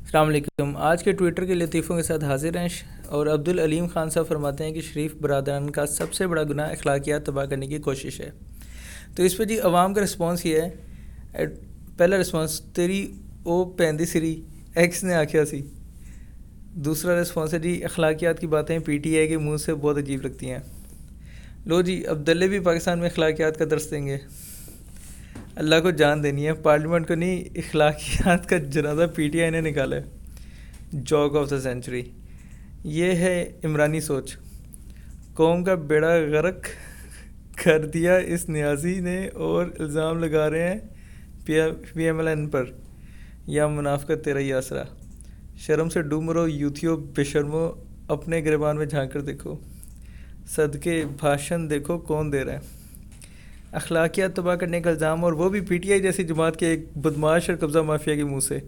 السلام علیکم۔ آج کے ٹویٹر کے لطیفوں کے ساتھ حاضر ہیں اور عبدالعلیم خان صاحب فرماتے ہیں کہ شریف برادران کا سب سے بڑا گناہ اخلاقیات تباہ کرنے کی کوشش ہے۔ تو اس پہ جی عوام کا رسپانس یہ ہے، پہلا رسپانس تیری او پیندی سری ایکس نے آکھیا سی۔ دوسرا رسپانس ہے جی اخلاقیات کی باتیں پی ٹی آئی کے منہ سے بہت عجیب لگتی ہیں۔ لو جی عبداللہ بھی پاکستان میں اخلاقیات کا درس دیں گے۔ اللہ کو جان دینی ہے، پارلیمنٹ کو نہیں، اخلاقیات کا جنازہ پی ٹی آئی نے نکالا ہے۔ جوک آف دا سینچری، یہ ہے عمرانی سوچ۔ قوم کا بیڑا غرق کر دیا اس نیازی نے اور الزام لگا رہے ہیں پی ایم ایل این پر، یا منافقت تیرا ہی آسرا۔ شرم سے ڈوب مرو یوتھیو بے شرمو، اپنے گریبان میں جھانک کر دیکھو، صدقے بھاشن دیکھو کون دے رہا ہے۔ اخلاقیات تباہ کرنے کا الزام، اور وہ بھی پی ٹی آئی جیسی جماعت کے ایک بدماش اور قبضہ مافیا کے منہ سے،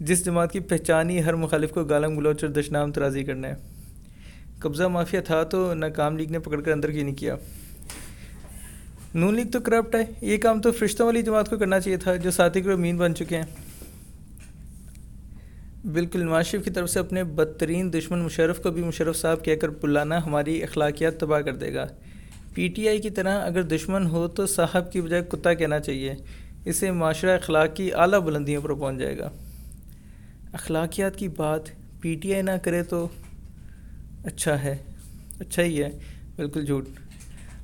جس جماعت کی پہچان ہی ہر مخالف کو گالم گلوچ اور دشنام ترازی کرنا ہے۔ قبضہ مافیا تھا تو ناکام لیگ نے پکڑ کر اندر کیوں نہیں کیا؟ نون لیگ تو کرپٹ ہے، یہ کام تو فرشتوں والی جماعت کو کرنا چاہیے تھا جو ساتھی کو امین بن چکے ہیں۔ بالکل نواز شریف کی طرف سے اپنے بدترین دشمن مشرف کو بھی مشرف صاحب کہہ کر بلانا ہماری اخلاقیات تباہ کر دے گا۔ پی ٹی آئی کی طرح اگر دشمن ہو تو صاحب کی بجائے کتا کہنا چاہیے، اس سے معاشرہ اخلاق کی اعلیٰ بلندیوں پر پہنچ جائے گا۔ اخلاقیات کی بات پی ٹی آئی نہ کرے تو اچھا ہے، اچھا ہی ہے، بالکل جھوٹ۔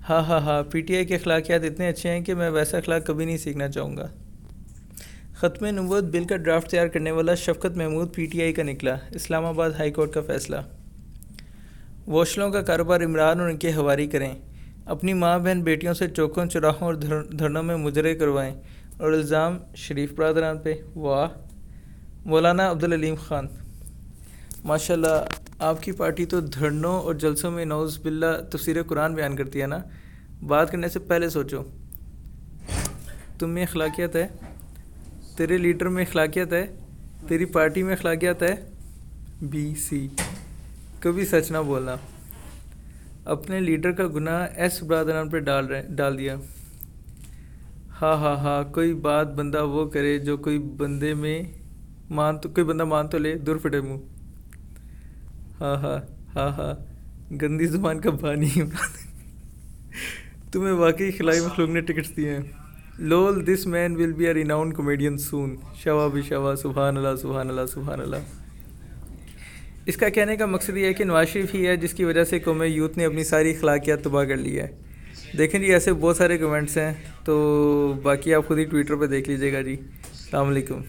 ہاں پی ٹی آئی کے اخلاقیات اتنے اچھے ہیں کہ میں ویسا اخلاق کبھی نہیں سیکھنا چاہوں گا۔ ختم نبوت بل کا ڈرافٹ تیار کرنے والا شفقت محمود پی ٹی آئی کا نکلا، اسلام آباد ہائی کورٹ کا فیصلہ۔ ووشلوں کا کاروبار عمران اور ان کے حواری کریں، اپنی ماں بہن بیٹیوں سے چوکوں چوراہوں اور دھرنوں میں مجرے کروائیں، اور الزام شریف برادران پہ۔ واہ مولانا عبدالعلیم خان، ماشاءاللہ آپ کی پارٹی تو دھرنوں اور جلسوں میں نعوذ باللہ تفسیر قرآن بیان کرتی ہے نا۔ بات کرنے سے پہلے سوچو، تم میں اخلاقیات ہے؟ تیرے لیڈر میں اخلاقیات ہے؟ تیری پارٹی میں اخلاقیات ہے؟ بی سی کبھی سچ نہ بولنا۔ اپنے لیڈر کا گناہ ایس برادران پر ڈال دیا۔ ہاں کوئی بات بندہ وہ کرے جو کوئی بندہ مان تو لے، دور پھٹے منہ۔ ہاں گندی زبان کا بانی۔ تمہیں واقعی خلائی مخلوق نے ٹکٹس دیے ہیں۔ Lol this man will be a renowned comedian soon. شوا بھی شوا، سبحان اللہ سبحان اللہ سبحان اللہ۔ اس کا کہنے کا مقصد یہ ہے کہ نواز شریف ہی ہے جس کی وجہ سے قومی یوتھ نے اپنی ساری اخلاقیات تباہ کر لی ہے۔ دیکھیں جی ایسے بہت سارے کمنٹس ہیں، تو باقی آپ خود ہی ٹویٹر پہ دیکھ لیجیے گا جی۔ السلام علیکم۔